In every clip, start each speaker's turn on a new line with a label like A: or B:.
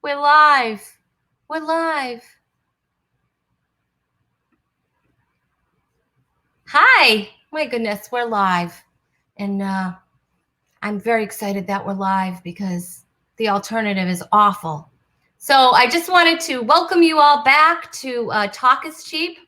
A: We're live. We're live. Hi. My goodness, we're live. And I'm very excited that we're live because the alternative is awful. So I just wanted to welcome you all back to Talk is Cheap.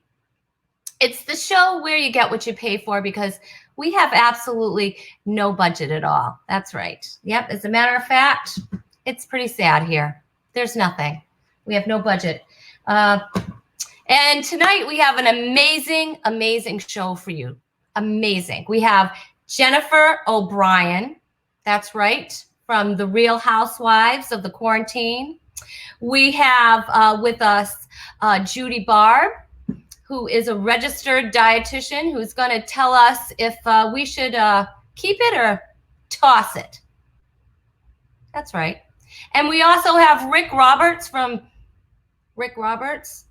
A: It's the show where you get what you pay for because we have absolutely no budget at all. That's right. Yep. As a matter of fact, it's pretty sad here. There's nothing. We have no budget. And tonight we have an amazing, amazing show for you. Amazing. We have Jennifer O'Brien. That's right. From the Real Housewives of the Quarantine. We have with us Judy Barbe, who is a registered dietitian who's going to tell us if we should keep it or toss it. That's right. And we also have Rick Roberts from Rick Roberts'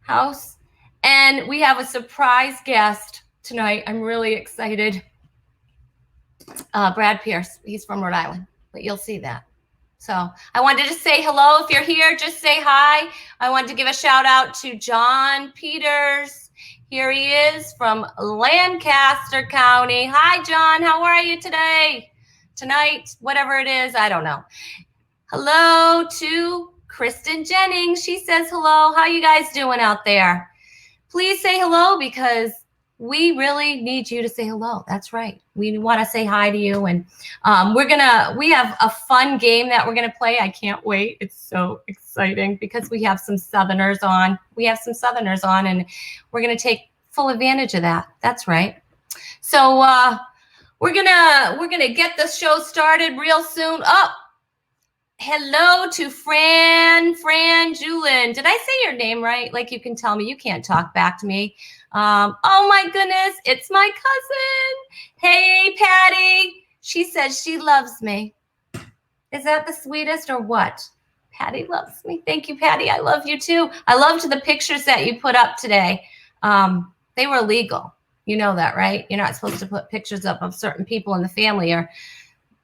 A: house. And we have a surprise guest tonight. I'm really excited. Brad Pierce. He's from Rhode Island, but you'll see that. So I wanted to say hello. If you're here, just say hi. I wanted to give a shout out to John Peters. Here he is from Lancaster County. Hi, John. How are you today? Tonight, whatever it is, I don't know. Hello to Kristen Jennings. She says hello. How you guys doing out there? Please say hello because we really need you to say hello. That's right. We want to say hi to you. And we have a fun game that we're going to play. I can't wait. It's so exciting because we have some Southerners on. And we're going to take full advantage of that. That's right. So we're going to get the show started real soon. Oh, hello to Fran Julin. Did I say your name right? Like you can tell me. You can't talk back to me. Oh my goodness, it's my cousin. Hey, Patty. She says she loves me. Is that the sweetest or what? Patty loves me. Thank you, Patty. I love you too. I loved the pictures that you put up today. They were illegal. You know that, right? You're not supposed to put pictures up of certain people in the family or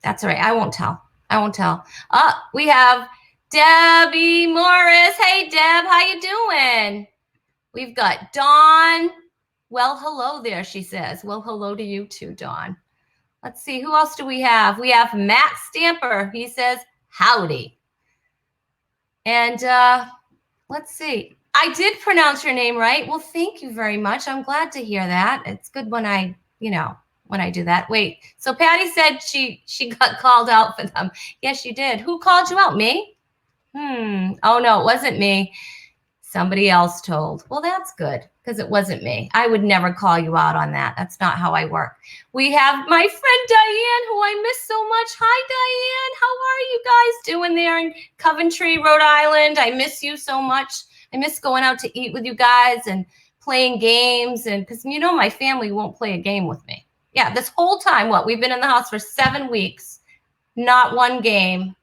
A: that's all right. I won't tell. We have Debbie Morris. Hey, Deb, how you doing? We've got Dawn. Well, hello there, she says. Well, hello to you too, Dawn. Let's see. Who else do we have? We have Matt Stamper. He says, howdy. And let's see. I did pronounce your name right. Well, thank you very much. I'm glad to hear that. It's good when I do that. Wait, so Patty said she got called out for them. Yes, you did. Who called you out? Me? Oh, no, it wasn't me. Somebody else told. Well, that's good because it wasn't me. I would never call you out on that. That's not how I work. We have my friend Diane, who I miss so much. Hi, Diane. How are you guys doing there in Coventry, Rhode Island? I miss you so much. I miss going out to eat with you guys and playing games. And because, my family won't play a game with me. Yeah, this whole time, we've been in the house for 7 weeks, not one game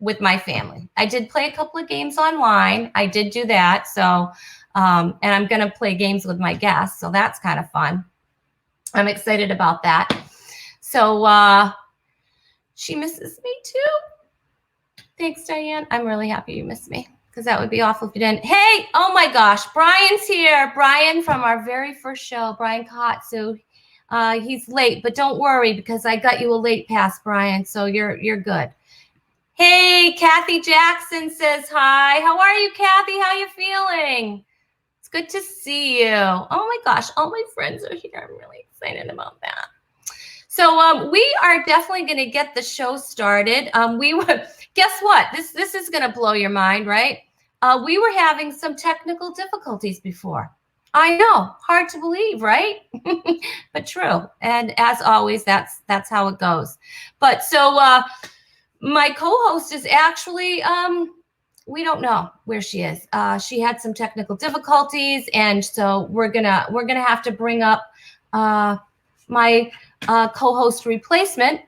A: with my family. I did play a couple of games online. I did do that. So, and I'm going to play games with my guests. So that's kind of fun. I'm excited about that. So she misses me too. Thanks, Diane. I'm really happy you missed me because that would be awful if you didn't. Hey, oh my gosh, Brian's here. Brian from our very first show, Brian Katsu. He's late, but don't worry because I got you a late pass, Brian. So you're good. Hey, Kathy Jackson says hi. How are you, Kathy? How you feeling? It's good to see you. Oh my gosh, all my friends are here. I'm really excited about that. So we are definitely going to get the show started. Guess what? This is going to blow your mind, right? We were having some technical difficulties before. I know, hard to believe, right? But true. And as always, that's how it goes. But so my co-host is actually, we don't know where she is. She had some technical difficulties, and so we're gonna have to bring up my co-host replacement,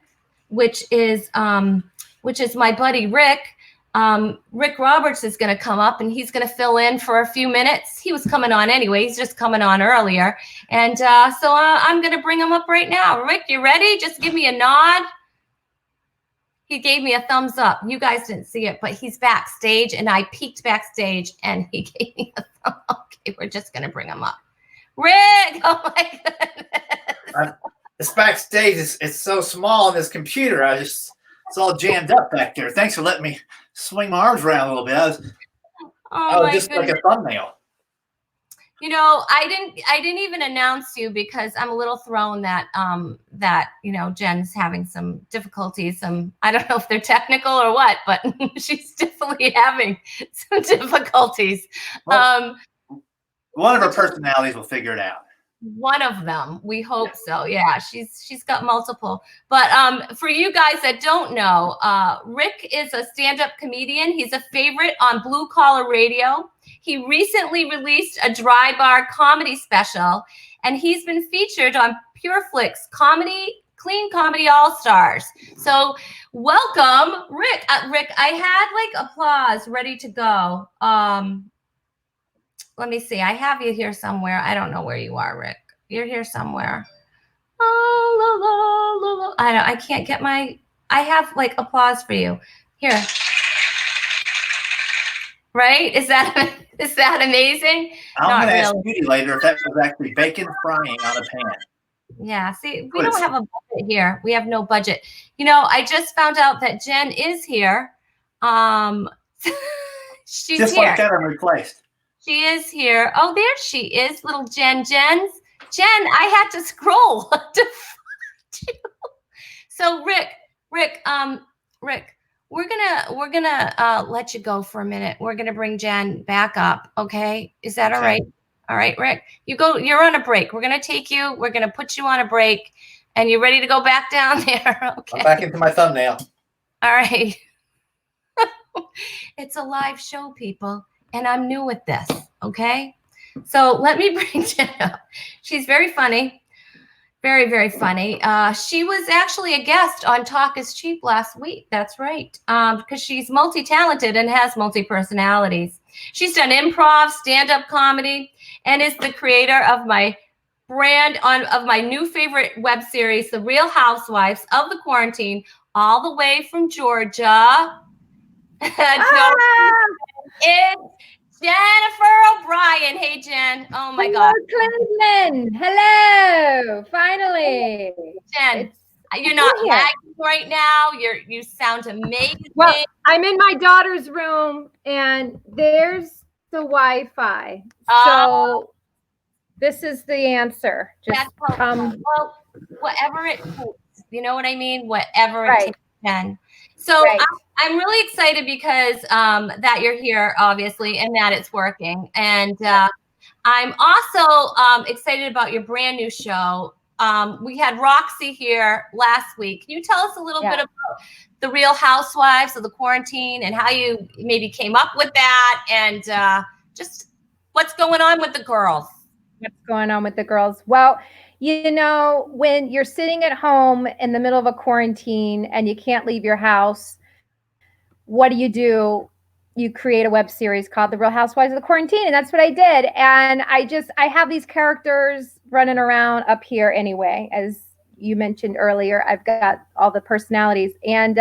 A: which is my buddy Rick. Rick Roberts is going to come up and he's going to fill in for a few minutes. He was coming on anyway. He's just coming on earlier. And so I'm going to bring him up right now. Rick, you ready? Just give me a nod. He gave me a thumbs up. You guys didn't see it, but he's backstage, and I peeked backstage, and he gave me a thumb up. Okay, we're just going to bring him up. Rick! Oh, my goodness.
B: This backstage, it's so small on this computer. It's all jammed up back there. Thanks for letting me swing my arms around a little bit. I was just
A: goodness.
B: like a thumbnail.
A: You know, I didn't even announce you because I'm a little thrown that you know, Jen's having some difficulties. I don't know if they're technical or what, but she's definitely having some difficulties.
B: Well, one of her personalities will figure it out.
A: One of them, we hope so. Yeah, she's got multiple. But for you guys that don't know, Rick is a stand-up comedian. He's a favorite on Blue Collar Radio. He recently released a dry bar comedy special, and he's been featured on PureFlix Clean Comedy All Stars. So welcome, Rick. Rick, I had like applause ready to go. Let me see. I have you here somewhere. I don't know where you are, Rick. You're here somewhere. Oh, la, la, la, la. I can't get I have like applause for you. Here. Right? Is that amazing?
B: I'm going to ask Judy later if that was actually bacon frying on a pan.
A: Yeah. See, we don't have a budget here. We have no budget. You know, I just found out that Jen is here. She's
B: just
A: here.
B: Like that, I'm replaced.
A: She is here. Oh, there she is, little Jen. Jen, I had to scroll to find you. So Rick, we're gonna let you go for a minute. We're gonna bring Jen back up. Okay, is that all right? All right, Rick, you're on a break. We're gonna take you. We're gonna put you on a break, and you're ready to go back down there. Okay.
B: I'm back into my thumbnail.
A: All right. It's a live show, people. And I'm new with this, okay? So let me bring Jen up. She's very funny, very, very funny. She was actually a guest on Talk is Cheap last week. That's right, because she's multi-talented and has multi-personalities. She's done improv, stand-up comedy, and is the creator of my of my new favorite web series, The Real Housewives of the Quarantine, all the way from Georgia. It's Jennifer O'Brien. Hey, Jen. Oh, my God.
C: Cleveland. Hello. Finally.
A: Jen, you're not lagging right now. You sound amazing.
C: Well, I'm in my daughter's room, and there's the Wi-Fi. So this is the answer. Just
A: well, whatever it takes. You know what I mean? Whatever it takes, Jen. So I'm really excited because that you're here, obviously, and that it's working. And I'm also excited about your brand new show. We had Roxy here last week. Can you tell us a little bit about The Real Housewives of the Quarantine and how you maybe came up with that and just what's going on with the girls?
C: What's going on with the girls? Well, you know, when you're sitting at home in the middle of a quarantine and you can't leave your house, what do? You create a web series called The Real Housewives of the Quarantine. And that's what I did. And I have these characters running around up here anyway. As you mentioned earlier, I've got all the personalities. And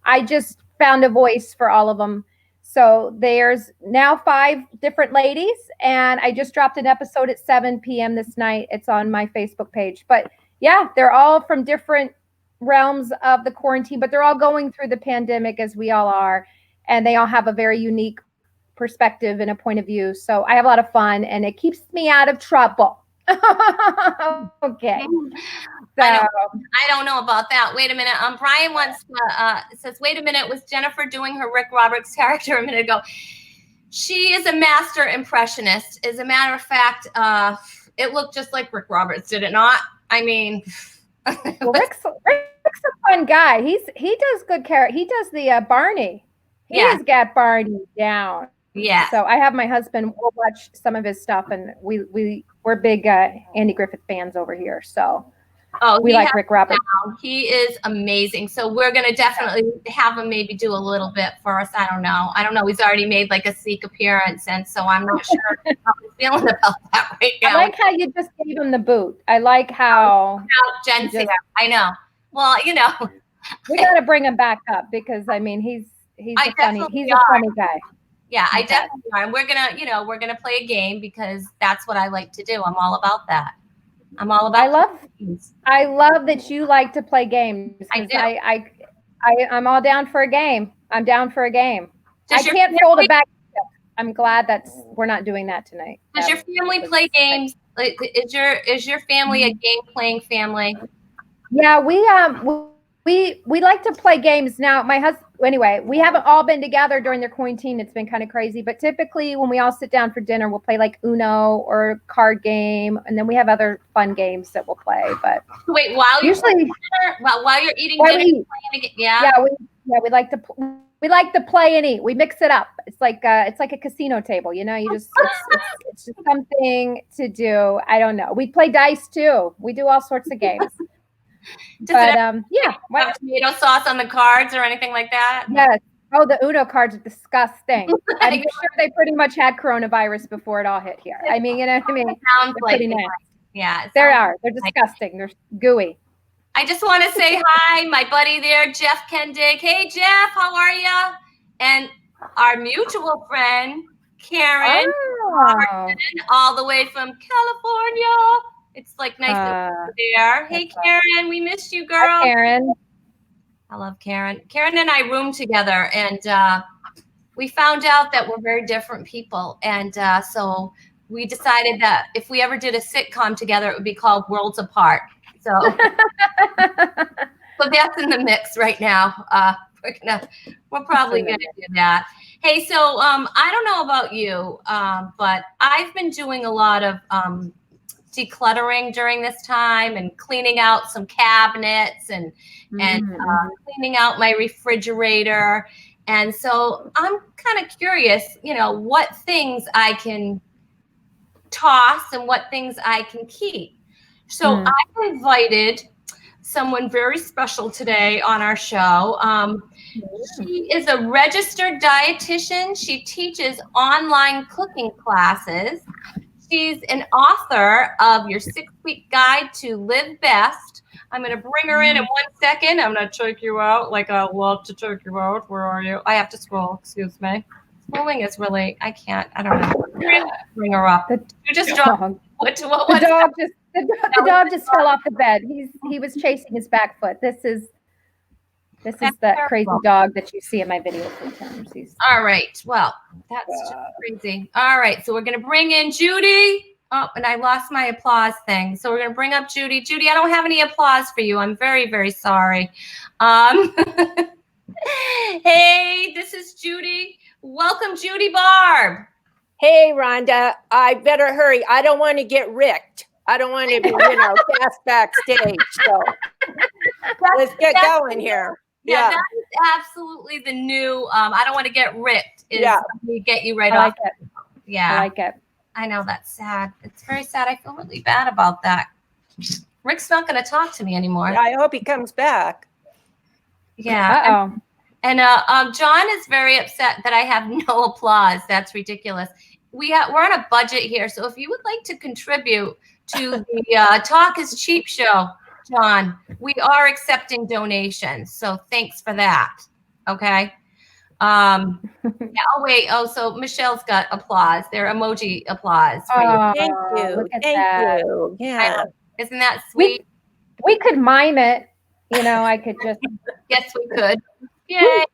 C: I just found a voice for all of them. So there's now 5 different ladies, and I just dropped an episode at 7 p.m. this night. It's on my Facebook page. But yeah, they're all from different realms of the quarantine, but they're all going through the pandemic as we all are. And they all have a very unique perspective and a point of view. So I have a lot of fun, and it keeps me out of trouble. Okay. So,
A: I don't know about that. Wait a minute. Brian wants says, wait a minute, was Jennifer doing her Rick Roberts character a minute ago? She is a master impressionist. As a matter of fact, it looked just like Rick Roberts, did it not? I mean,
C: well, Rick's a fun guy. He does good character. He does the Barney. He has got Barney down.
A: Yeah.
C: So I have my husband. We'll watch some of his stuff, and we're big Andy Griffith fans over here. So we like Rick Roberts.
A: He is amazing. So we're gonna definitely have him maybe do a little bit for us. I don't know. He's already made like a sneak appearance, and so I'm not sure how he's feeling about that right now.
C: I like how you just gave him the boot. I like how
A: Jen's here. I know. Well, you know,
C: We got to bring him back up because I mean he's a funny guy.
A: Yeah, I definitely are. And we're gonna play a game because that's what I like to do. I'm all about that. I'm all about.
C: I love that you like to play games.
A: I do.
C: I'm all down for a game. I'm down for a game. I can't fold it back. I'm glad we're not doing that tonight.
A: Does your family play games? Like, is your family a game playing family?
C: Yeah, we like to play games. Now, my husband, anyway, we haven't all been together during the quarantine. It's been kind of crazy, but typically when we all sit down for dinner, we'll play like Uno or a card game, and then we have other fun games that we'll play. But
A: wait, while you're eating dinner,
C: we like to play and eat. We mix it up. It's like a casino table, you know. It's just something to do. I don't know. We play dice too. We do all sorts of games. Have
A: tomato sauce on the cards or anything like that?
C: Yes. Oh, the Uno cards are disgusting. I'm sure they pretty much had coronavirus before it all hit here. I mean, you know what I mean?
A: Sounds like it. Yeah.
C: They're disgusting. They're gooey.
A: I just want to say hi, my buddy there, Jeff Kendig. Hey, Jeff, how are you? And our mutual friend, Karen, all the way from California. It's like nice to be there. Hey, Karen, we missed you, girl.
C: Hi, Karen.
A: I love Karen. Karen and I roomed together, and we found out that we're very different people. And so we decided that if we ever did a sitcom together, it would be called Worlds Apart. So, so that's in the mix right now. We're probably going to do that. Hey, so I don't know about you, but I've been doing a lot of decluttering during this time and cleaning out some cabinets and cleaning out my refrigerator. And so I'm kind of curious, what things I can toss and what things I can keep. So I invited someone very special today on our show. She is a registered dietitian. She teaches online cooking classes. She's an author of your 6-week guide to live best. I'm going to bring her in 1 second. I'm going to check you out like I love to check you out. Where are you? I have to scroll. Excuse me. Scrolling is really, I don't know. Bring her up. You just dropped.
C: The dog just fell off the bed. He was chasing his back foot. This is that crazy dog that you see in my videos sometimes.
A: All right. Well, that's just crazy. All right. So we're going to bring in Judy. Oh, and I lost my applause thing. So we're going to bring up Judy. Judy, I don't have any applause for you. I'm very, very sorry. Hey, this is Judy. Welcome, Judy Barbe.
D: Hey, Rhonda. I better hurry. I don't want to get ricked. I don't want to be, cast backstage. So let's get going here.
A: Yeah, that is absolutely the new. I don't want to get ripped. We get you right off.
C: It.
A: Yeah,
C: I like it.
A: I know that's sad. It's very sad. I feel really bad about that. Rick's not going to talk to me anymore.
D: Yeah, I hope he comes back.
A: Yeah. And John is very upset that I have no applause. That's ridiculous. We're on a budget here, so if you would like to contribute to the Talk is Cheap show, John, we are accepting donations. So thanks for that. Okay. So Michelle's got applause. They're emoji applause for you.
D: Thank you. Thank you. Yeah.
A: Isn't that sweet?
C: We could mime it. I could just.
A: Yes, we could. Yay.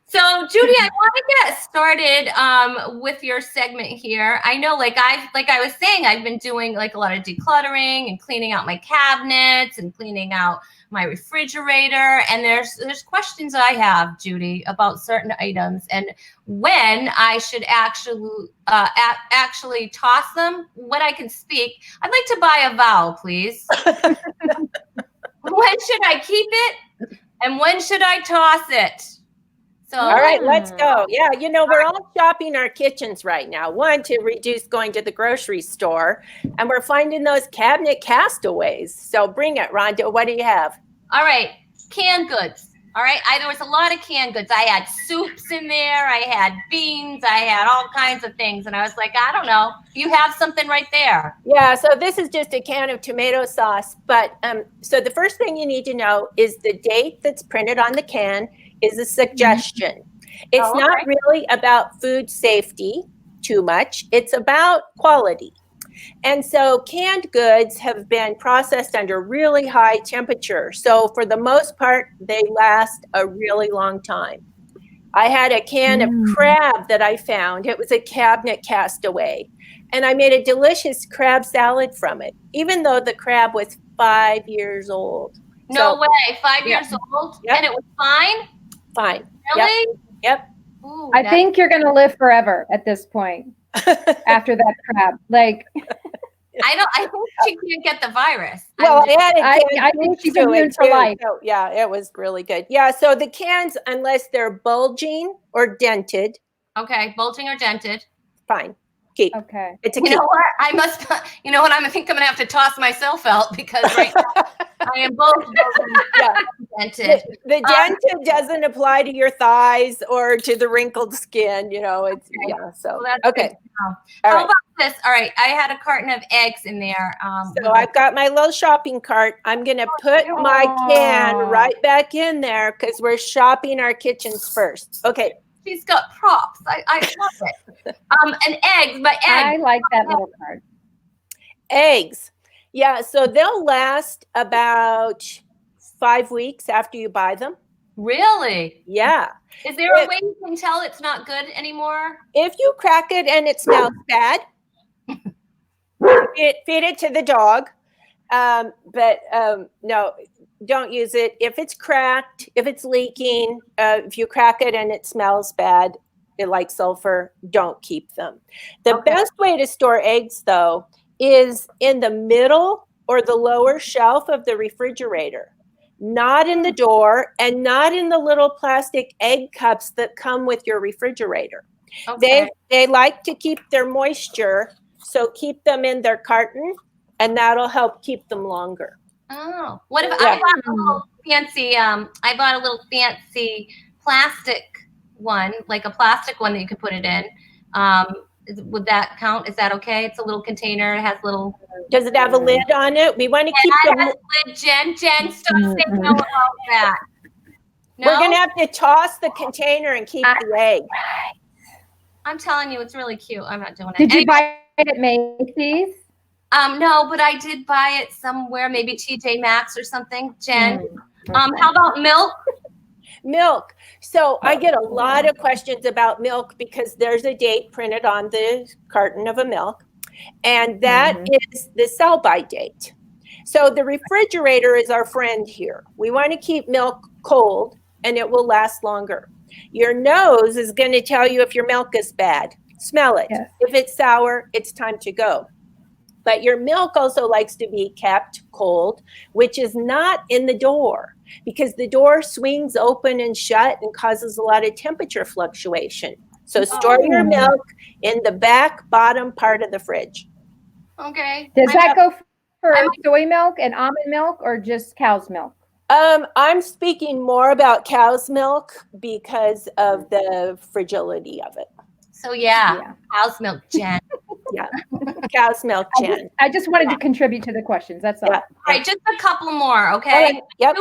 A: So, Judy, I want to get started with your segment here. I know, like I was saying, I've been doing like a lot of decluttering and cleaning out my cabinets and cleaning out my refrigerator. And there's questions I have, Judy, about certain items and when I should actually toss them. When I can speak, I'd like to buy a vowel, please. When should I keep it, and when should I toss it? So,
D: all right, let's go. Yeah, we're all shopping our kitchens right now. One, to reduce going to the grocery store, and we're finding those cabinet castaways. So bring it, Rhonda. What do you have?
A: All right, canned goods. All right. There was a lot of canned goods. I had soups in there. I had beans. I had all kinds of things. And I was like, I don't know. You have something right there.
D: Yeah. So this is just a can of tomato sauce. But so the first thing you need to know is the date that's printed on the can is a suggestion. It's not really about food safety too much. It's about quality. And so canned goods have been processed under really high temperature. So for the most part, they last a really long time. I had a can of crab that I found. It was a cabinet castaway. And I made a delicious crab salad from it, even though the crab was 5 years old.
A: No way. 5 years old?
D: Yep.
A: And it was fine?
D: Fine.
A: Really?
D: Yep.
A: Ooh,
C: I think you're going to live forever at this point after that crab. Like,
A: I think she can't get the virus.
D: Well,
C: I think she's immune for life.
D: So, yeah, it was really good. Yeah, so the cans, unless they're bulging or dented.
A: Okay, bulging or dented.
D: Fine. Keep.
C: Okay.
D: It's a
A: You
D: keep.
A: know what? I must. You know what? I think I'm gonna have to toss myself out because right now I am both bulging and dented.
D: The dented doesn't apply to your thighs or to the wrinkled skin. You know, it's So
A: Well, that's
D: okay.
A: good to know.
D: All
A: How
D: right.
A: about this? All right, I had a carton of eggs in there.
D: So I've got my little shopping cart. I'm going to put my can right back in there because we're shopping our kitchens first. Okay.
A: She's got props. I love it. And eggs, but
C: I
A: eggs.
C: like that little card.
D: Eggs. Yeah. So they'll last about 5 weeks after you buy them.
A: Really?
D: Yeah.
A: Is there a way you can tell it's not good anymore?
D: If you crack it and it smells bad, feed it to the dog. But no, don't use it. If it's cracked, if it's leaking, if you crack it and it smells bad, like sulfur, don't keep them. The best way to store eggs, though, is in the middle or the lower shelf of the refrigerator. Not in the door and not in the little plastic egg cups that come with your refrigerator.
A: Okay.
D: They like to keep their moisture, so keep them in their carton, and that'll help keep them longer.
A: Oh, what if I bought a little fancy? I bought a little fancy plastic one, like a plastic one that you could put it in. Would that count? Is that okay? It's a little container. It has little.
D: Does it have a lid on it? We want to keep
A: It
D: them.
A: has a lid. Jen, stop saying no about that. No?
D: We're gonna have to toss the container and keep the egg.
A: I'm telling you, it's really cute. I'm not doing it.
C: Did you buy it at Macy's?
A: No, but I did buy it somewhere, maybe TJ Maxx or something. Jen, how about milk?
D: Milk. So I get a lot of questions about milk because there's a date printed on the carton of a milk, and that is the sell-by date. So the refrigerator is our friend here. We want to keep milk cold, and it will last longer. Your nose is going to tell you if your milk is bad. Smell it.
C: Yes.
D: If it's sour, it's time to go. But your milk also likes to be kept cold, which is not in the door because the door swings open and shut and causes a lot of temperature fluctuation. So store your milk in the back bottom part of the fridge.
A: Okay.
C: Does that go for soy milk and almond milk or just cow's milk?
D: I'm speaking more about cow's milk because of the fragility of it.
A: So yeah. Cow's milk, Jen.
D: Yeah, cow's milk, Jen.
C: I just wanted to contribute to the questions. That's all.
D: Yeah.
A: All right, just a couple more, okay?
D: Right. Yep.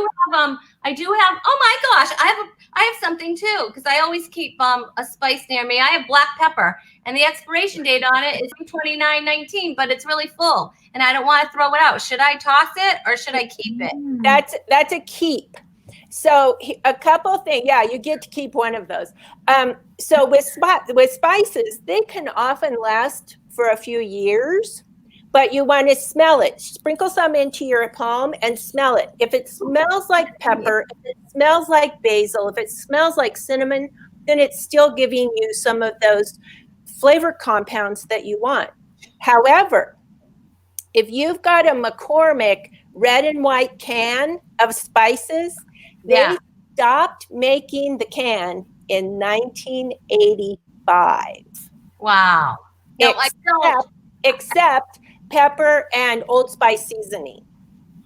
A: I do have. Oh my gosh, I have something too because I always keep a spice near me. I have black pepper, and the expiration date on it is 29/19, but it's really full, and I don't want to throw it out. Should I toss it or should I keep it?
D: That's a keep. So a couple things. Yeah, you get to keep one of those. So with spices, they can often last for a few years, but you want to smell it. Sprinkle some into your palm and smell it. If it smells like pepper, if it smells like basil, if it smells like cinnamon, then it's still giving you some of those flavor compounds that you want. However, if you've got a McCormick red and white can of spices, they stopped making the can in 1985.
A: Wow. No, I don't.
D: Except pepper and Old Spice seasoning.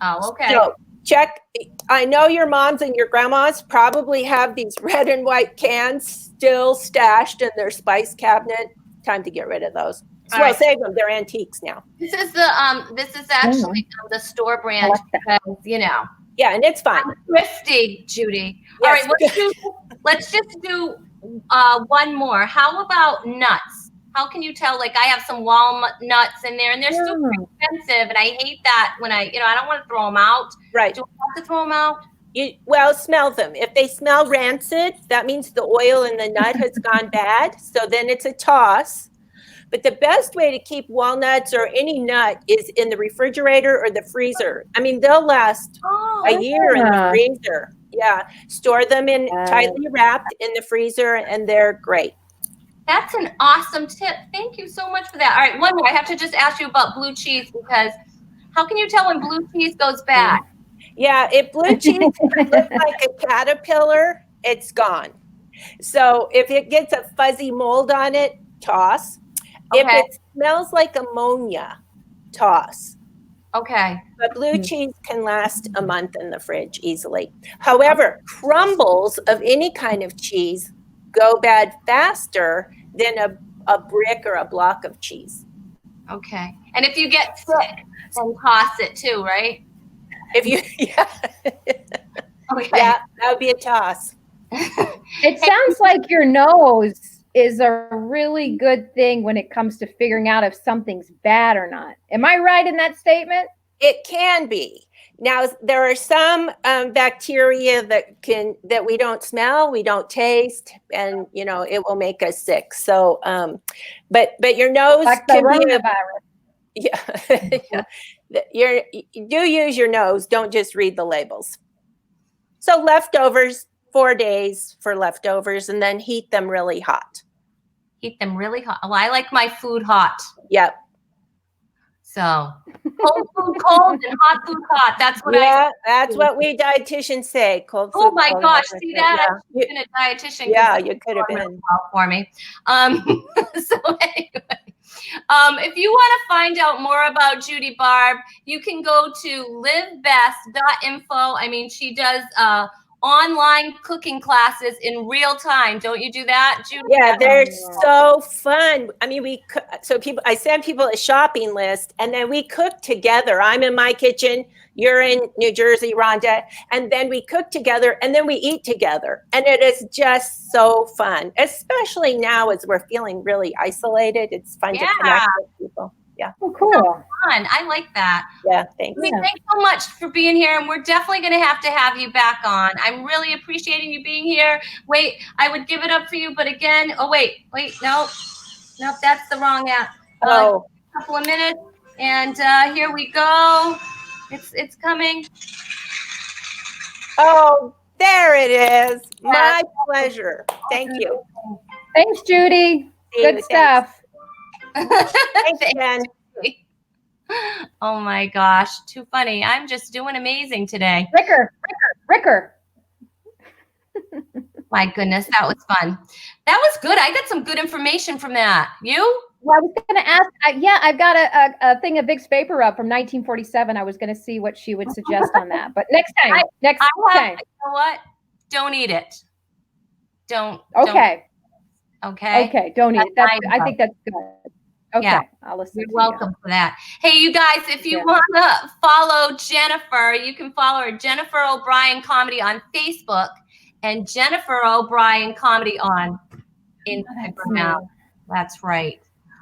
A: Oh, okay.
D: So check I know your moms and your grandmas probably have these red and white cans still stashed in their spice cabinet. Time to get rid of those.
A: All
D: Well,
A: right.
D: save them. They're antiques now.
A: This is actually the store brand, because, you know.
D: Yeah, and it's fine.
A: I'm thrifty, Judy.
D: Yes.
A: All right, let's just do one more. How about nuts? How can you tell? Like, I have some walnut nuts in there, and they're super expensive, and I hate that when I don't want to throw them out.
D: Right.
A: Do I have to throw them out?
D: Well, smell them. If they smell rancid, that means the oil in the nut has gone bad. So then it's a toss. But the best way to keep walnuts or any nut is in the refrigerator or the freezer. I mean, they'll last a year in the freezer. Yeah. Store them in tightly wrapped in the freezer, and they're great.
A: That's an awesome tip. Thank you so much for that. All right, one more. I have to just ask you about blue cheese, because how can you tell when blue cheese goes bad?
D: Yeah, if blue cheese looks like a caterpillar, it's gone. So if it gets a fuzzy mold on it, toss.
A: Okay.
D: If it smells like ammonia, toss.
A: Okay.
D: But blue cheese can last a month in the fridge easily. However, crumbles of any kind of cheese go bad faster than a brick or a block of cheese.
A: Okay. And if you get sick, then toss it too, right?
D: If you, yeah.
A: Okay.
D: Yeah, that would be a toss.
C: It sounds like your nose is a really good thing when it comes to figuring out if something's bad or not. Am I right in that statement?
D: It can be. Now, there are some bacteria that we don't smell, we don't taste, and it will make us sick. So, but your nose
C: Like the
D: can be
C: coronavirus.
D: yeah. You do use your nose. Don't just read the labels. So leftovers, 4 days for leftovers, and then heat them really hot.
A: Heat them really hot. Well, I like my food hot.
D: Yep.
A: So cold food cold and hot food hot. That's what
D: that's what we dietitians say. Cold food.
A: Oh my
D: cold,
A: gosh,
D: hot
A: see
D: food.
A: that?
D: Yeah.
A: I've been a dietitian.
D: Yeah, you could have been.
A: For me. So anyway, if you want to find out more about Judy Barbe, you can go to livebest.info. I mean, she does online cooking classes in real time. Don't you do that, Judy?
D: Yeah, they're so fun. I mean, I send people a shopping list, and then we cook together. I'm in my kitchen, you're in New Jersey, Rhonda, and then we cook together, and then we eat together. And it is just so fun, especially now as we're feeling really isolated. It's fun to connect with people. Yeah.
C: Oh, cool.
A: Fun. I like that.
D: Yeah, thanks.
A: Thanks so much for being here, and we're definitely going to have you back on. I'm really appreciating you being here. Wait, I would give it up for you, but again, wait, nope, that's the wrong app. A couple of minutes, and here we go. It's coming.
D: Oh, there it is. My pleasure. Thank you.
C: Thanks, Judy. Good stuff.
D: Thanks, Jen.
A: Oh my gosh, too funny. I'm just doing amazing today.
C: Ricker.
A: My goodness, that was fun. That was good. I got some good information from that. You?
C: Well, I was going to ask. I've got a thing of Vicks Vapor Rub from 1947. I was going to see what she would suggest on that, but next time.
A: You know what? Don't eat it. Don't.
C: Okay.
A: Okay.
C: Don't eat it. I think that's good. Okay.
A: Yeah.
C: I'll listen.
A: You're welcome for that. Hey, you guys, if you want to follow Jennifer, you can follow her, Jennifer O'Brien Comedy on Facebook and Jennifer O'Brien Comedy on Instagram. That's right.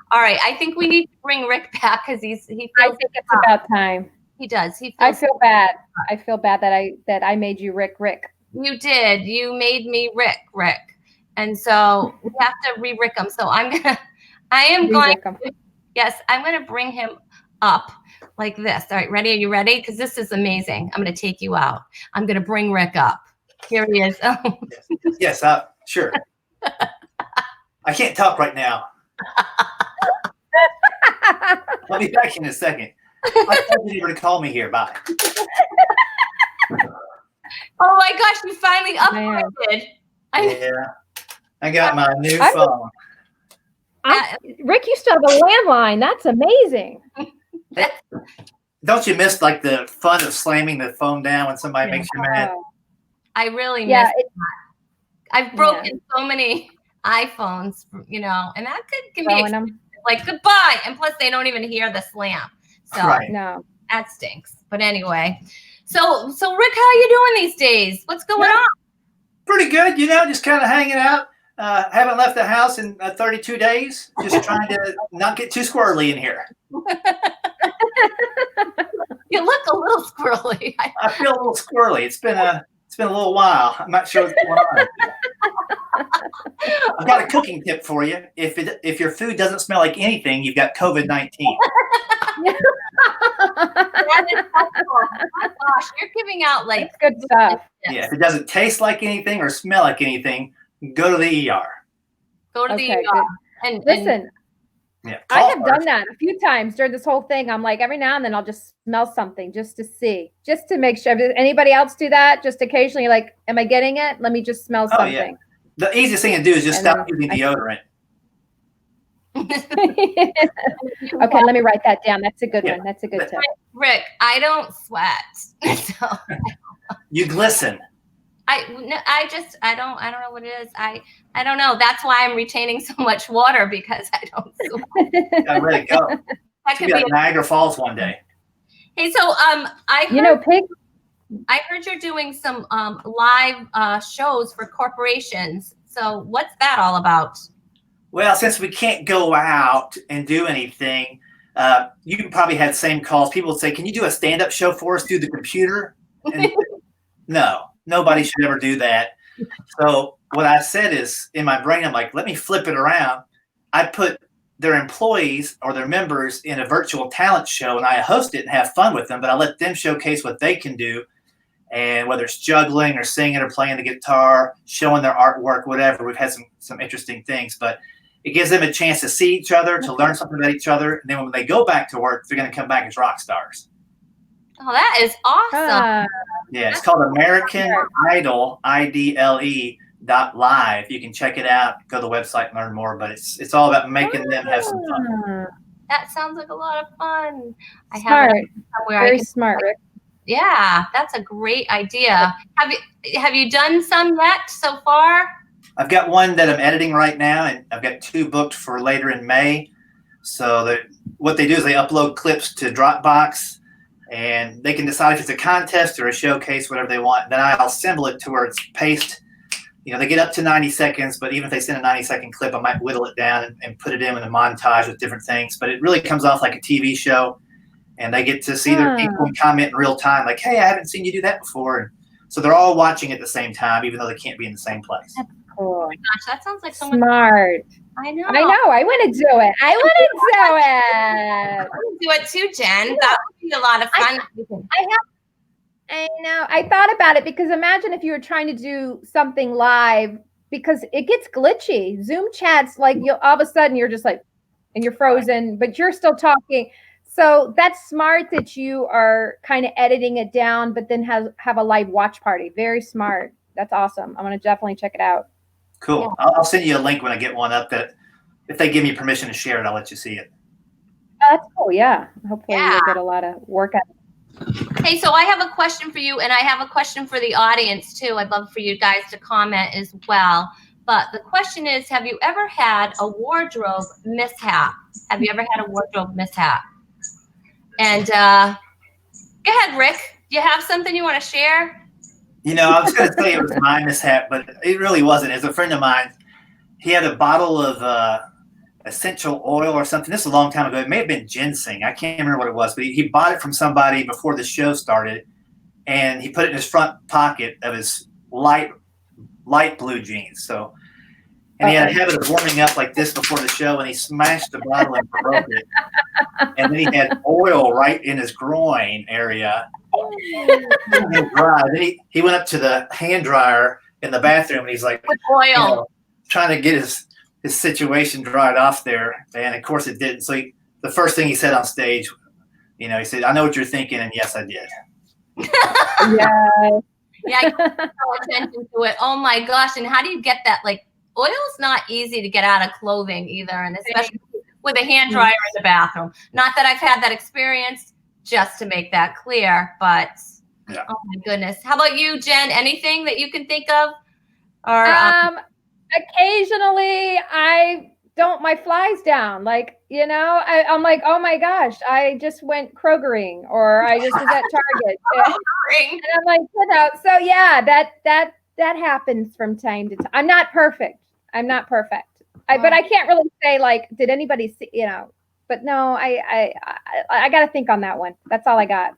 A: All right. I think we need to bring Rick back because he feels.
C: I think it's about time.
A: He does.
C: I feel bad. I feel bad that I made you Rick.
A: You did. You made me Rick. And so we have to re-Rick him. So I'm going to bring him up like this. All right, ready? Are you ready? Because this is amazing. I'm going to take you out. I'm going to bring Rick up. Here he is. Oh.
B: Yes, sure. I can't talk right now. I'll be back in a second. I told you to call me here. Bye.
A: Oh my gosh, you finally upgraded.
B: Yeah. I got my new phone.
C: Rick, you still have a landline. That's amazing.
B: Don't you miss like the fun of slamming the phone down when somebody makes you mad?
A: I really
C: Yeah,
A: miss that. I've broken so many iPhones, you know, and that can be like goodbye. And plus, they don't even hear the slam. So
C: no,
A: that stinks. But anyway, so Rick, how are you doing these days? What's going on?
B: Pretty good, you know, just kind of hanging out. Haven't left the house in 32 days. Just trying to not get too squirrely in here.
A: You look a little squirrely.
B: I feel a little squirrely. It's been a little while. I'm not sure what's going on. I've got a cooking tip for you. If your food doesn't smell like anything, you've got COVID-19.
A: That is so cool. Oh my gosh, you're giving out like
C: good stuff.
B: Yeah, if it doesn't taste like anything or smell like anything, go to the ER.
A: Go to the ER. And
C: listen, I have done that a few times during this whole thing. I'm like, every now and then I'll just smell something just to see, just to make sure. Does anybody else do that? Just occasionally, like, am I getting it? Let me just smell something. Yeah.
B: The easiest thing to do is just stop using deodorant.
C: Okay, let me write that down. That's a good one. That's a good tip.
A: Rick, I don't sweat. So.
B: You glisten.
A: I don't know what it is. I don't know. That's why I'm retaining so much water, because I don't sweat.
B: Gotta let it go. That could be like Niagara Falls one day.
A: Hey, so I heard you're doing some live shows for corporations. So what's that all about?
B: Well, since we can't go out and do anything, you probably had the same calls. People would say, "Can you do a stand-up show for us through the computer?" And no, nobody should ever do that. So what I said is, in my brain, I'm like, let me flip it around. I put their employees or their members in a virtual talent show, and I host it and have fun with them, but I let them showcase what they can do. And whether it's juggling or singing or playing the guitar, showing their artwork, whatever, we've had some interesting things, but it gives them a chance to see each other, to learn something about each other. And then when they go back to work, they're going to come back as rock stars.
A: Oh, that is awesome.
B: Yeah, it's called American Idol, IDLE.live. You can check it out, go to the website and learn more, but it's all about making them have some fun.
A: That sounds like a lot of fun.
C: Very smart, Rick.
A: Yeah, that's a great idea. Have you done some yet so far?
B: I've got one that I'm editing right now, and I've got 2 booked for later in May. So what they do is they upload clips to Dropbox, and they can decide if it's a contest or a showcase, whatever they want. Then I'll assemble it to where it's paced. You know, they get up to 90 seconds, but even if they send a 90-second clip, I might whittle it down and put it in with a montage with different things. But it really comes off like a TV show, and they get to see their people and comment in real time, like, hey, I haven't seen you do that before. And so they're all watching at the same time, even though they can't be in the same place.
C: That's cool.
A: Oh my gosh, that sounds like so much
C: smart.
A: I know.
C: I want to do it. I want
A: to do it too, Jen. That would be a lot of fun.
C: I know. I thought about it because imagine if you were trying to do something live, because it gets glitchy. Zoom chats, like all of a sudden you're just like, and you're frozen, but you're still talking. So that's smart that you are kind of editing it down, but then have a live watch party. Very smart. That's awesome. I'm going to definitely check it out.
B: Cool. Yeah. I'll send you a link when I get one up that if they give me permission to share it, I'll let you see it.
C: Oh, that's cool. Yeah. Hopefully you'll get a lot of work out.
A: Hey, so I have a question for you, and I have a question for the audience too. I'd love for you guys to comment as well. But the question is, have you ever had a wardrobe mishap? Have you ever had a wardrobe mishap? And go ahead, Rick. Do you have something you want to share?
B: You know, I was going to tell you it was my mishap, but it really wasn't. It's a friend of mine. He had a bottle of essential oil or something. This is a long time ago. It may have been ginseng. I can't remember what it was, but he bought it from somebody before the show started, and he put it in his front pocket of his light blue jeans. So, and he had a habit of warming up like this before the show, and he smashed the bottle and broke it. And then he had oil right in his groin area. Then he went up to the hand dryer in the bathroom, and he's like,
A: oil,
B: you know, trying to get his situation dried off there. And of course it didn't. So the first thing he said on stage, you know, he said, I know what you're thinking. And yes, I did.
A: Yeah, I pay attention to it. Oh my gosh. And how do you get that? Like, oil's not easy to get out of clothing either. And especially with a hand dryer in the bathroom. Not that I've had that experience, just to make that clear. But
B: Yeah.
A: oh my goodness. How about you, Jen? Anything that you can think of? Or
C: Occasionally I don't my flies down. Like, I'm like, oh my gosh, I just went Krogering, or I just was at Target. And I'm like, so yeah, that happens from time to time. I'm not perfect. But I can't really say like, did anybody see, but no, I got to think on that one. That's all I got.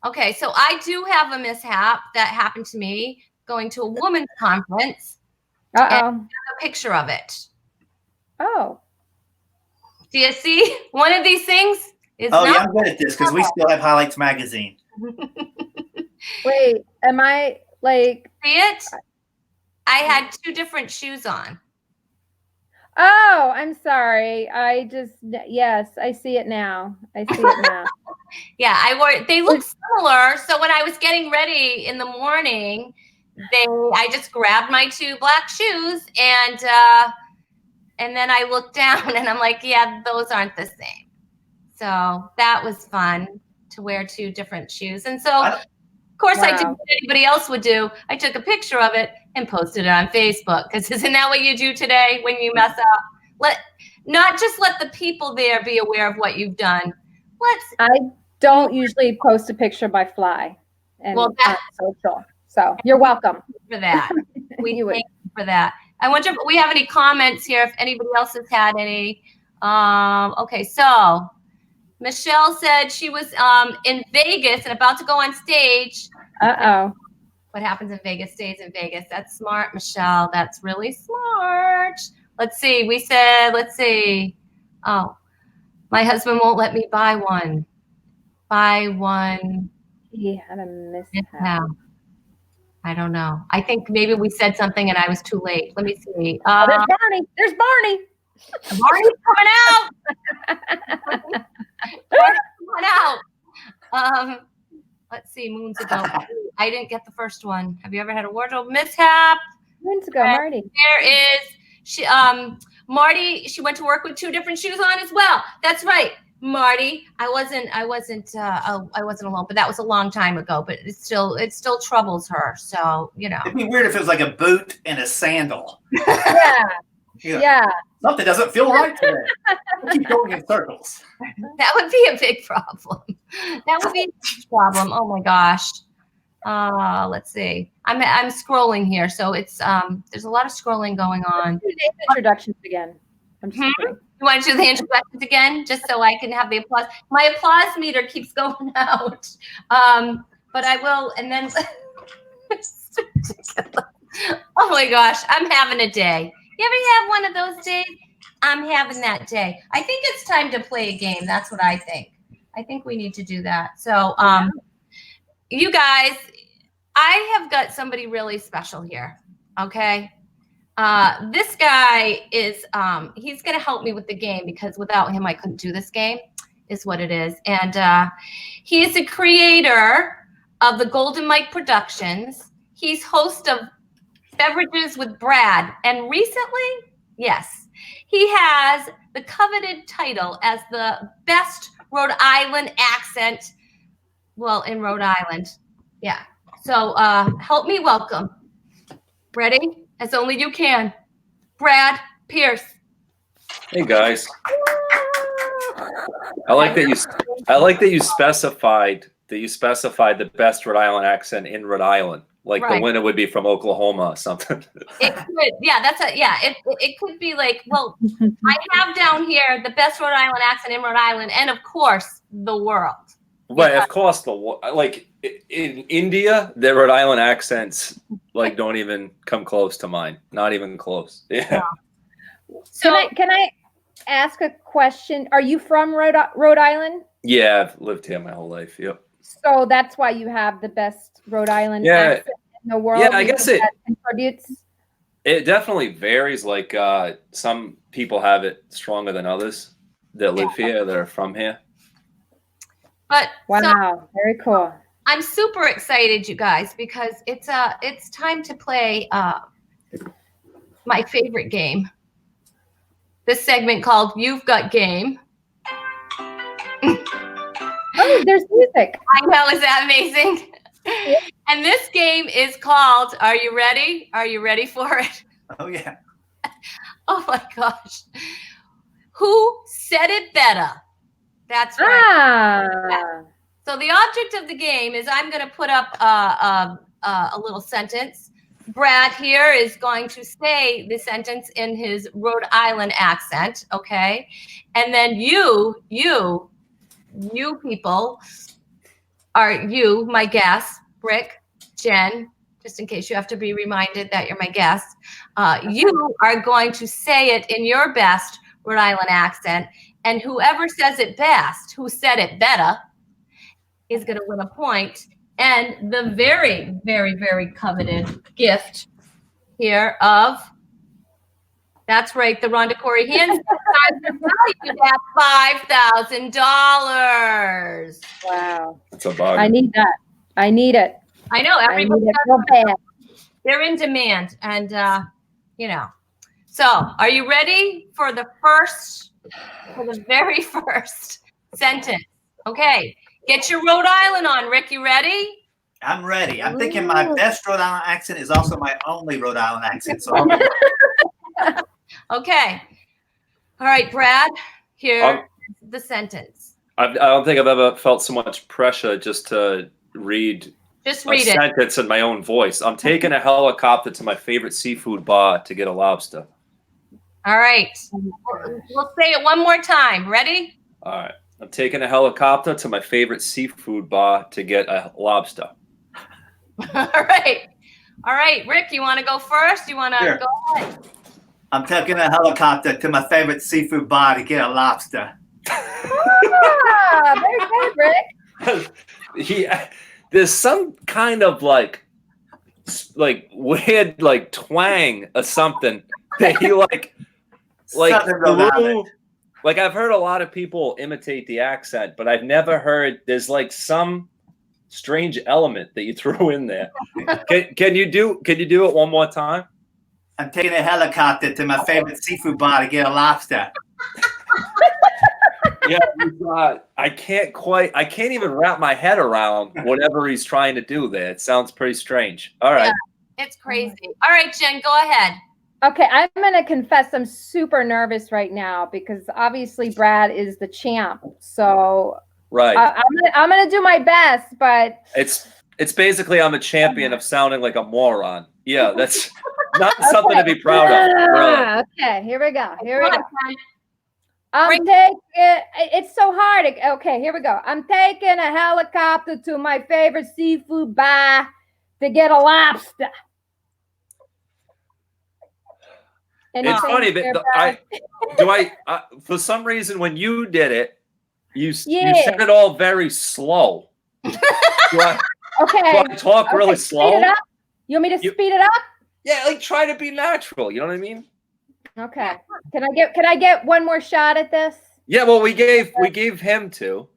A: Okay, so I do have a mishap that happened to me going to a women's conference. And I have a picture of it.
C: Oh.
A: Do you see? One of these things is
B: yeah, I'm good at this because we still have Highlights magazine.
C: Wait, am I like?
A: See it? I had 2 different shoes on.
C: Oh, I'm sorry. Yes, I see it now.
A: Yeah, I wore. They look similar. So when I was getting ready in the morning, I just grabbed my 2 black shoes and then I looked down and I'm like, yeah, those aren't the same. So that was fun to wear 2 different shoes. And so, of course, I did what anybody else would do. I took a picture of it and posted it on Facebook, because isn't that what you do today when you mess up? Not just let the people there be aware of what you've done.
C: I don't usually post a picture by fly and on social. So you're welcome
A: for that. We thank you for that. I wonder if we have any comments here, if anybody else has had any. Okay, so Michelle said she was in Vegas and about to go on stage. What happens in Vegas stays in Vegas. That's smart, Michelle. That's really smart. Let's see. Oh, my husband won't let me buy one.
C: He had a mishap.
A: I don't know. I think maybe we said something and I was too late. Let me see.
C: There's Barney. There's Barney.
A: Barney's coming out. Barney's coming out. Let's see. Moons ago, I didn't get the first one. Have you ever had a wardrobe mishap?
C: Moons ago, Marty.
A: There is Marty. She went to work with 2 different shoes on as well. That's right. Marty, I wasn't alone, but that was a long time ago, but it still troubles her. So,
B: It'd be weird if it was like a boot and a sandal.
C: Yeah.
B: Something doesn't feel right today. We keep going in circles.
A: That would be a big problem. Oh my gosh. Let's see. I'm scrolling here. So it's there's a lot of scrolling going on.
C: Introductions again. I'm just kidding.
A: You want to do the introductions again, just so I can have the applause? My applause meter keeps going out, but I will. And then, oh my gosh, I'm having a day. You ever have one of those days? I'm having that day. I think it's time to play a game. That's what I think. I think we need to do that. So, you guys, I have got somebody really special here. Okay. This guy is, he's going to help me with the game, because without him, I couldn't do this game, is what it is. And he is the creator of the Golden Mike Productions. He's host of Beverages with Brad. And recently, yes, he has the coveted title as the best Rhode Island accent. Well, in Rhode Island. Yeah. So help me welcome. Ready? As only you can. Brad Pierce.
E: Hey guys. I like that you specified the best Rhode Island accent in Rhode Island. Like the winner would be from Oklahoma or something.
A: It could, yeah, it could be like, well, I have down here the best Rhode Island accent in Rhode Island, and of course the world.
E: Right, of course like in India, their Rhode Island accents like don't even come close to mine. Not even close. Yeah.
C: So can I ask a question? Are you from Rhode Island?
E: Yeah, I've lived here my whole life. Yep.
C: So that's why you have the best Rhode Island accent in the world.
E: Yeah, I guess it
C: contributes.
E: It definitely varies. Like some people have it stronger than others that live here, that are from here.
A: But
C: wow, very cool.
A: I'm super excited, you guys, because it's time to play my favorite game. This segment called You've Got Game.
C: Oh, there's music.
A: I know, is that amazing? And this game is called, are you ready? Are you ready for it?
B: Oh, yeah.
A: Oh my gosh. Who said it better? That's right.
C: Ah.
A: So the object of the game is I'm going to put up a little sentence. Brad here is going to say the sentence in his Rhode Island accent, okay? And then you people are my guests, Rick, Jen, just in case you have to be reminded that you're my guest. You are going to say it in your best Rhode Island accent, and whoever says it best, who said it better, is going to win a point. And the very, very, very coveted gift here of, that's right, the Rhonda Corey hands valued at $5,000.
C: Wow.
E: It's a bug.
C: I need that. I need it.
A: I know,
C: I need
A: everybody
C: it so bad.
A: they're in demand, and you know. So, are you ready for the very first sentence? Okay, get your Rhode Island on, Rick. You ready?
B: I'm ready. I'm thinking my best Rhode Island accent is also my only Rhode Island accent. So
A: Okay. All right, Brad. Here, the sentence.
E: I don't think I've ever felt so much pressure just to read
A: Just
E: a
A: read it.
E: sentence in my own voice. I'm taking a helicopter to my favorite seafood bar to get a lobster.
A: All right. We'll say it one more time. Ready?
E: All right. I'm taking a helicopter to my favorite seafood bar to get a lobster.
A: All right. All right, Rick, you want to go first? You want to
B: Sure.
A: go ahead?
B: I'm taking a helicopter to my favorite seafood bar to get a lobster.
C: Ah, very good, Rick.
E: There's some kind of like weird like twang or something that he
B: Something about
E: threw.
B: it.
E: Like I've heard a lot of people imitate the accent, but I've never heard there's like some strange element that you threw in there. Can you do it one more time?
B: I'm taking a helicopter to my favorite seafood bar to get a lobster.
E: Yeah, I can't even wrap my head around whatever he's trying to do there. It sounds pretty strange. All right.
A: Yeah, it's crazy. All right, Jen, go ahead.
C: Okay, I'm going to confess I'm super nervous right now because obviously Brad is the champ. So
E: Right.
C: I'm going to do my best, but
E: It's basically I'm a champion of sounding like a moron. Yeah, that's not something to be proud of. Really.
C: Okay, here we go.
A: Come on,
C: I'm taking it's so hard. Okay, here we go. I'm taking a helicopter to my favorite seafood bar to get a lobster.
E: It's funny, but for some reason when you did it, you said it all very slow. Do I talk really slow?
C: Speed it up. You want me to speed it up?
E: Yeah, like try to be natural. You know what I mean?
C: Okay. Can I get one more shot at this?
E: Yeah. Well, we gave him two.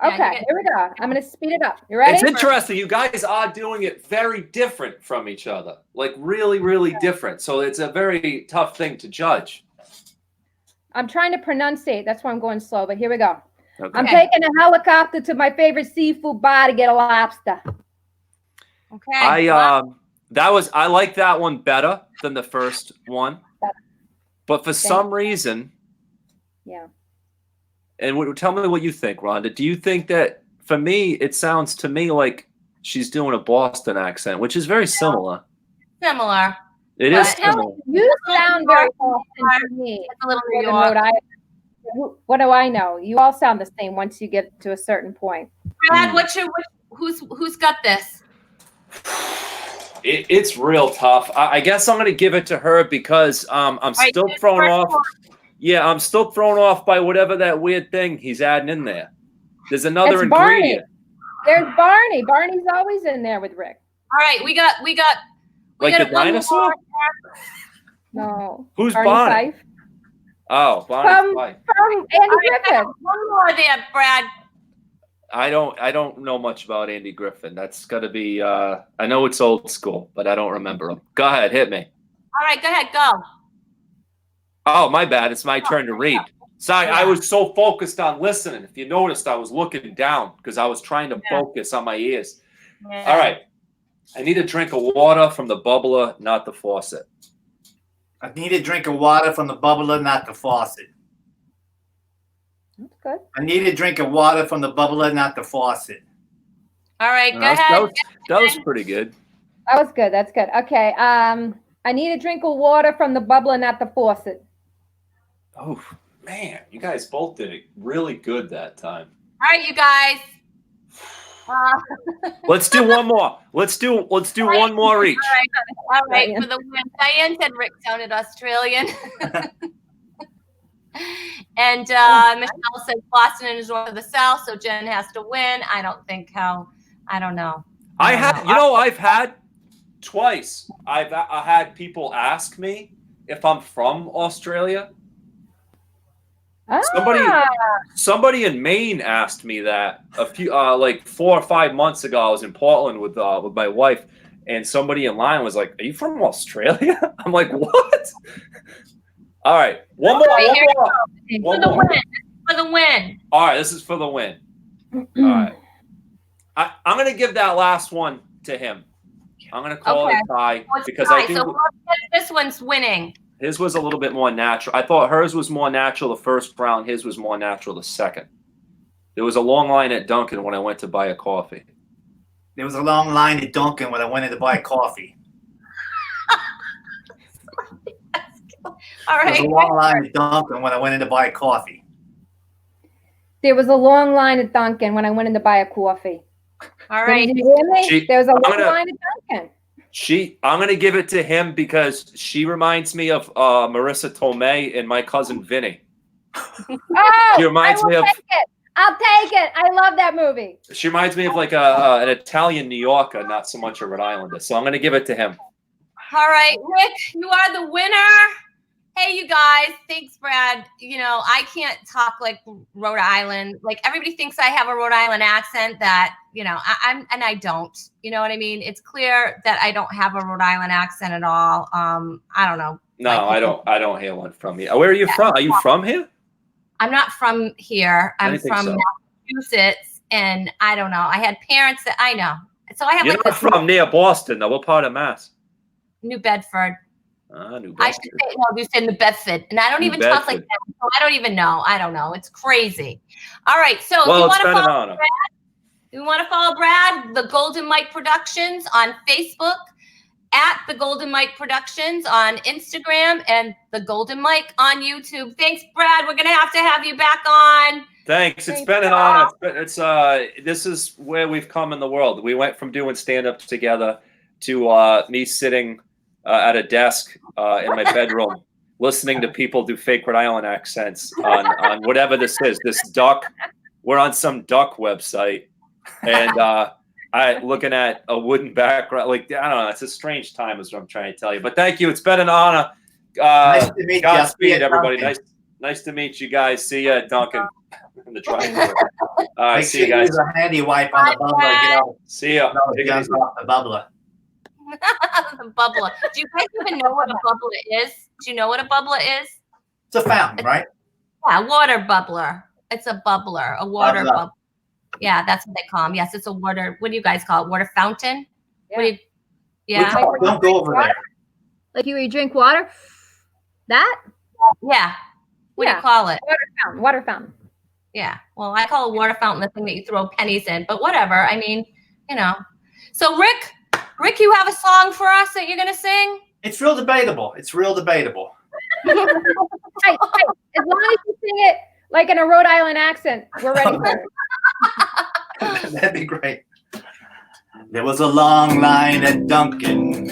C: Okay. Here we go. I'm gonna speed it up. You ready?
E: It's interesting. You guys are doing it very different from each other. Like really, really different. So it's a very tough thing to judge.
C: I'm trying to pronunciate. That's why I'm going slow. But here we go.
E: Okay.
C: I'm taking a helicopter to my favorite seafood bar to get a lobster.
A: Okay.
E: I like that one better than the first one. But for some reason,
C: yeah.
E: And tell me what you think, Rhonda. Do you think that, for me, it sounds to me like she's doing a Boston accent, which is very similar.
A: Similar.
E: It is similar.
C: You sound very Boston to me.
A: It's a little New
C: Rhode
A: York.
C: Island. What do I know? You all sound the same once you get to a certain point.
A: Brad, who's got this?
E: It's real tough. I guess I'm going to give it to her because I'm still thrown off. Yeah, I'm still thrown off by whatever that weird thing he's adding in there. There's another ingredient.
C: There's Barney. Barney's always in there with Rick.
A: All right, we got
E: Like the dinosaur?
C: No.
E: Who's Barney?
C: Fife.
E: Oh, Barney Fife.
C: From Andy Griffith.
A: One more there, Brad.
E: I don't know much about Andy Griffin. That's got to be. I know it's old school, but I don't remember him. Go ahead, hit me.
A: All right, go ahead, go.
E: Oh, my bad. It's my turn to read. Sorry, I was so focused on listening. If you noticed, I was looking down because I was trying to focus on my ears.
A: Yeah.
E: All right. I need a drink of water from the bubbler, not the faucet.
B: I need a drink of water from the bubbler, not the faucet.
C: That's good.
B: I need a drink of water from the bubbler, not the faucet.
A: All right, go ahead.
E: That was pretty good.
C: That was good. That's good. Okay. I need a drink of water from the bubbler, not the faucet.
E: Oh, man. You guys both did it really good that time.
A: All right, you guys.
E: Let's do one more. Let's do one more each.
A: All right, for the win. Diane said Rick sounded Australian. And Michelle said Boston is north of the South, so Jen has to win. I don't know.
E: I've had twice. I had people ask me if I'm from Australia. Somebody in Maine asked me that a few like 4 or 5 months ago. I was in Portland with my wife, and somebody in line was like, "Are you from Australia?" I'm like, "What?" All right, one more.
A: For the win.
E: All right, this is for the win. All right, I'm gonna give that last one to him. I'm gonna call it a tie because I think
A: this one's winning.
E: His was a little bit more natural. I thought hers was more natural the first round. His was more natural the second. There was a long line at Dunkin' when I went to buy a coffee.
B: There was a long line at Dunkin' when I went in to buy coffee.
A: All right.
B: There was a long line at Dunkin' when I went in to buy coffee.
C: There was a long line at Dunkin' when I went in to buy a coffee.
A: All right.
C: Did you hear me? There was a long line at Dunkin'.
E: I'm gonna give it to him because she reminds me of Marissa Tomei and my cousin Vinny.
C: Oh,
E: she reminds me of.
C: I'll take it. I love that movie.
E: She reminds me of like an Italian New Yorker, not so much a Rhode Islander. So I'm gonna give it to him.
A: All right, Rick, you are the winner. Hey, you guys. Thanks, Brad. I can't talk like Rhode Island. Like everybody thinks I have a Rhode Island accent that, and I don't. You know what I mean? It's clear that I don't have a Rhode Island accent at all. I don't know.
E: No, I don't hear one from you. Where are you from? Are you from here?
A: I'm not from here. I'm from Massachusetts, and I don't know. I had parents that I know. So I have.
E: You're not from near Boston, though. What part of Mass?
A: New Bedford.
E: New Bedford.
A: I should say, no, you said New Bedford. And I don't even talk like that. So I don't even know. I don't know. It's crazy. All right. So if you want to follow Brad, the Golden Mike Productions on Facebook, at the Golden Mike Productions on Instagram, and the Golden Mike on YouTube. Thanks, Brad. We're going to have you back on.
E: Thanks. It's been an honor. This is where we've come in the world. We went from doing stand-up together to me sitting at a desk in my bedroom, listening to people do fake Rhode Island accents on whatever this is. This duck. We're on some duck website, and I looking at a wooden background. Like I don't know. It's a strange time, is what I'm trying to tell you. But thank you. It's been an honor.
B: Nice to meet
E: Godspeed, everybody. Nice to meet you guys. See you at Dunkin' in the drive-thru. All right, see you guys.
B: Use a handy wipe on the bubbler. Get out.
E: See ya.
B: Get off the bubbler.
A: The bubbler. Do you guys even know what a bubbler is? Do you know what a bubbler is?
B: It's a fountain, right?
A: Yeah, water bubbler. It's a bubbler, a water bubbler. Yeah, that's what they call them. Yes, it's a water. What do you guys call it? Water fountain?
C: Yeah.
B: Don't go over there.
C: Like you drink water? That?
A: Yeah. What do you call it?
C: Water fountain.
A: Yeah. Well, I call a water fountain the thing that you throw pennies in, but whatever. I mean, So Rick, you have a song for us that you're going to sing?
B: It's real debatable. Hey, as long
C: as you sing it like in a Rhode Island accent, we're ready for it.
B: That'd be great. There was a long line at Dunkin'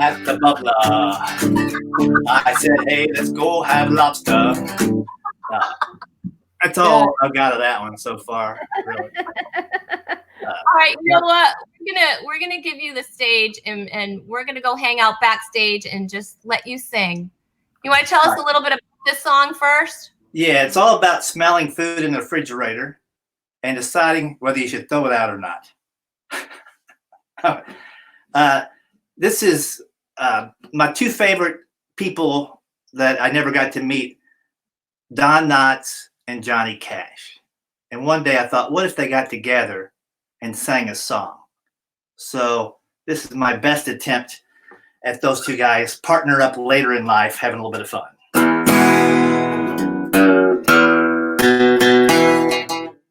B: at the bubbler. I said, hey, let's go have lobster. That's all I've got of that one so far. Really.
A: All right, you know what? We're gonna give you the stage, and we're gonna go hang out backstage and just let you sing. You want to tell us a little bit about this song first?
B: Yeah, it's all about smelling food in the refrigerator and deciding whether you should throw it out or not. This is my two favorite people that I never got to meet. Don Knotts and Johnny Cash. And one day I thought, what if they got together and sang a song? So this is my best attempt at those two guys partner up later in life, having a little bit of fun.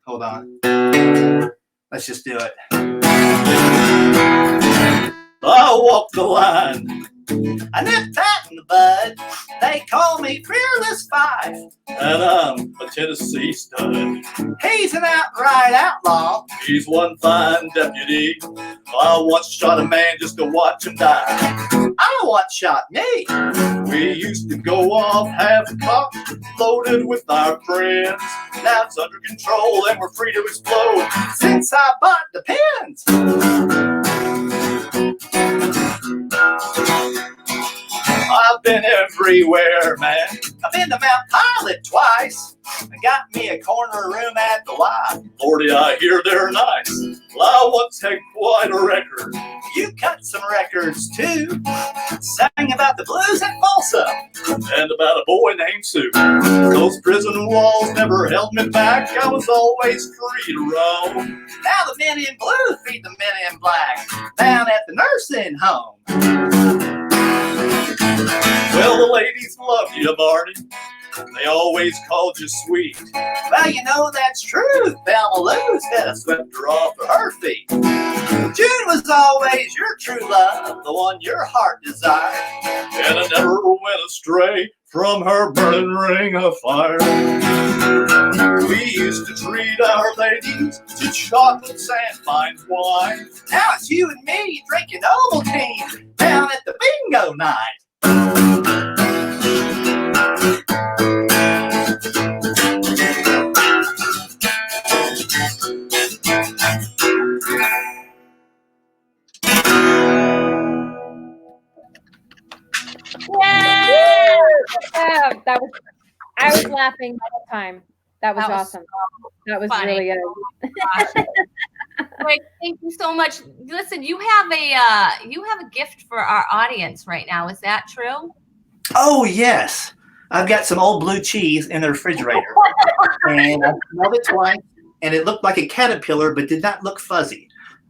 B: Hold on. Let's just do it. I walk the line. I nip that in the bud. They call me Fearless Five. And I'm a Tennessee stud. He's an outright outlaw. He's one fine deputy. I once shot a man just to watch him die. I once shot me. We used to go off half-cocked, loaded with our friends. Now it's under control and we're free to explode since I bought the pins. I've been everywhere, man. I've been to Mount Pilot twice. I got me a corner room at the Y. Lordy, I hear they're nice. Well, I once had quite a record. You cut some records too. Sang about the blues at Folsom. And about a boy named Sue. Those prison walls never held me back. I was always free to roam. Now the men in blue feed the men in black down at the nursing home. Well, the ladies loved you, Barney. They always called you sweet. Well, you know that's true. Thelma Lou said I swept her off of her feet. June was always your true love, the one your heart desired. And I never went astray from her burning ring of fire. We used to treat our ladies to chocolates and fine wine. Now it's you and me drinking Ovaltine down at the bingo night.
C: I was laughing the whole time. That was awesome. That was
A: funny.
C: Really good.
A: Greg, thank you so much. Listen, you have a gift for our audience right now. Is that true?
B: Oh yes, I've got some old blue cheese in the refrigerator, and I smelled it twice, and it looked like a caterpillar, but did not look fuzzy.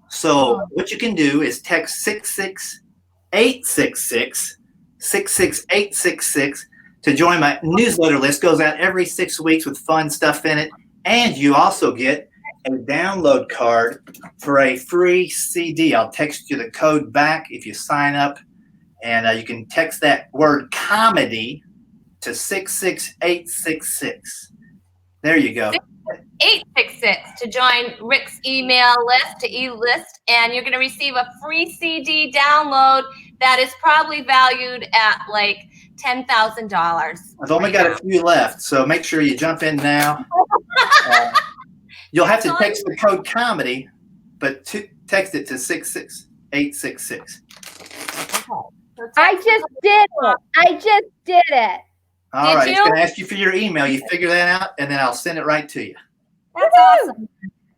B: So what you can do is text 66866 66866 to join my newsletter list. Goes out every 6 weeks with fun stuff in it, and you also get a download card for a free CD. I'll text you the code back if you sign up, and you can text that word comedy to 66866. There you go.
A: 866 to join Rick's email list to e-list, and you're going to receive a free CD download that is probably valued at like $10,000.
B: I've only got a few left, so make sure you jump in now. You'll have to text the code comedy, but text it to 66866.
C: I just did it.
B: All right, it's going to ask you for your email. You figure that out, and then I'll send it right to you.
A: That's awesome.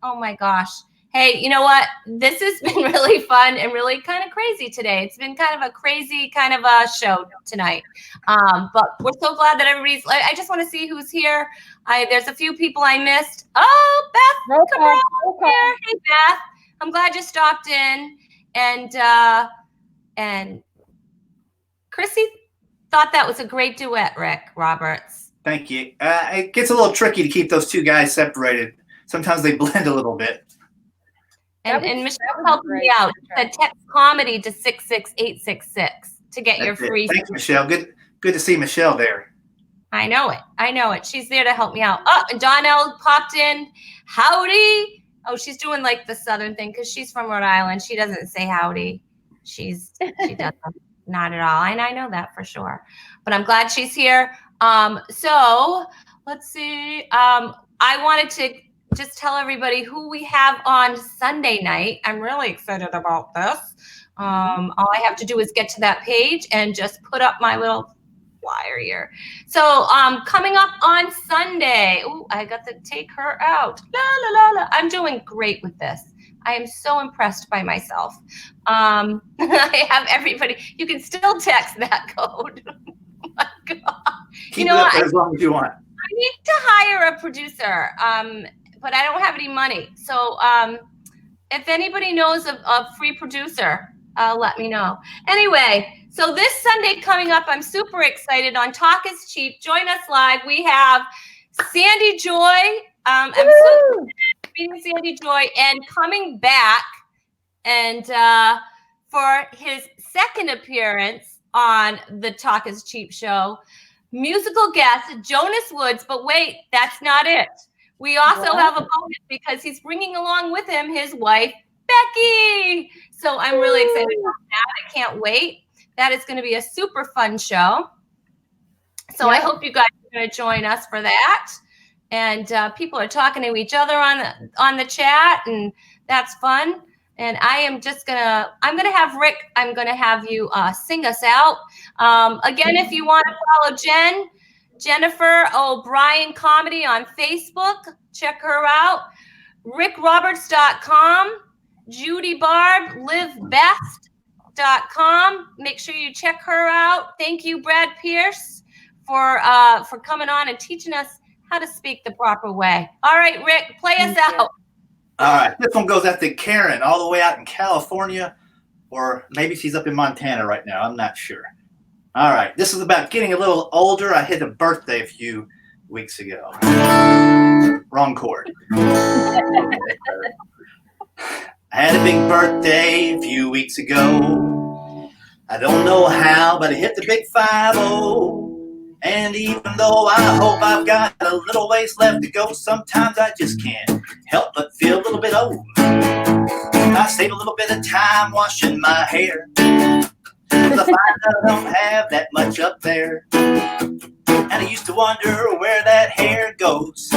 A: Oh my gosh. Hey, you know what? This has been really fun and really kind of crazy today. It's been kind of a crazy kind of a show tonight. But we're so glad that everybody's, I just want to see who's here. There's a few people I missed. Oh, Beth, come on here. Hey, Beth. I'm glad you stopped in. And Chrissy thought that was a great duet, Rick Roberts.
B: Thank you. It gets a little tricky to keep those two guys separated. Sometimes they blend a little bit.
A: And Michelle helped me out. She said text comedy to 66866 to get your free.
B: Thanks, Michelle. Good to see Michelle there.
A: I know it. She's there to help me out. Oh, and Donnell popped in. Howdy. Oh, she's doing like the Southern thing because she's from Rhode Island. She doesn't say howdy. She doesn't. Not at all. And I know that for sure. But I'm glad she's here. So let's see. I wanted to just tell everybody who we have on Sunday night. I'm really excited about this. All I have to do is get to that page and just put up my little flyer here. So coming up on Sunday, I got to take her out. La, la, la, la. I'm doing great with this. I am so impressed by myself. I have everybody. You can still text that code. Oh my God.
B: Keep it up there as long as you want.
A: I need hire a producer, but I don't have any money. So if anybody knows of a free producer, let me know. Anyway, so this Sunday coming up, I'm super excited on Talk is Cheap. Join us live. We have Sandy Joy. I'm so excited to meet Sandy Joy and coming back and for his second appearance on the Talk is Cheap show, musical guest Jonas Woods. But wait, that's not it. We also have a bonus because he's bringing along with him his wife, Becky. So I'm really excited about that. I can't wait. That is going to be a super fun show. So I hope you guys are going to join us for that. And people are talking to each other on the chat, and that's fun. And I'm going to have Rick, I'm going to have you sing us out. Again, if you want to follow Jennifer O'Brien Comedy on Facebook, check her out. RickRoberts.com, Judy Barbe, LiveBest.com. Make sure you check her out. Thank you, Brad Pierce, for coming on and teaching us how to speak the proper way. All right, Rick, play us out.
B: All right, this one goes out to Karen all the way out in California, or maybe she's up in Montana right now. I'm not sure. All right, this is about getting a little older. I had a birthday a few weeks ago. Wrong chord. I had a big birthday a few weeks ago. I don't know how, but I hit the big 5-0. And even though I hope I've got a little ways left to go, sometimes I just can't help but feel a little bit old. I saved a little bit of time washing my hair, 'cause I find I don't have that much up there. And I used to wonder where that hair goes.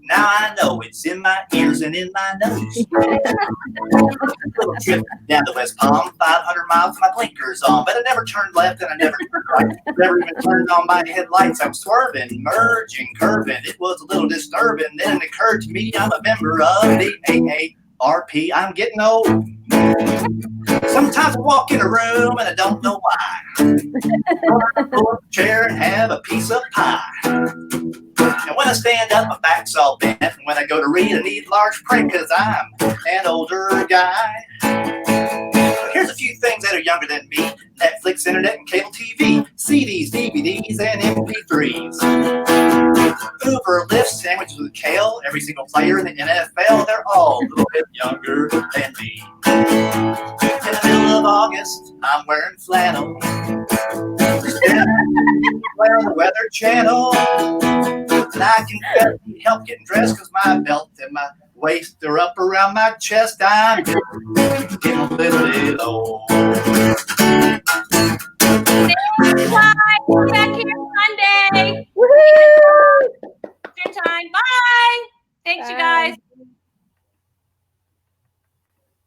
B: Now I know it's in my ears and in my nose. Little trip down the West Palm, 500 miles with my blinkers on, but I never turned left and I never turned right. Never even turned on my headlights. I'm swerving, merging, curving. It was a little disturbing. Then it occurred to me I'm a member of the AARP. I'm getting old. Sometimes I walk in a room and I don't know why. I pull up a chair and have a piece of pie. And when I stand up, my back's all bent. And when I go to read, I need large print because I'm an older guy. Here's a few things that are younger than me: Netflix, internet, and cable TV, CDs, DVDs, and MP3s. Uber, Lyft, sandwiches with kale. Every single player in the NFL, they're all a little bit younger than me. In the middle of August, I'm wearing flannel. Wearing the Weather Channel. And I can help getting dressed because my belt and my waist are up around my chest. I'm getting a little bit old.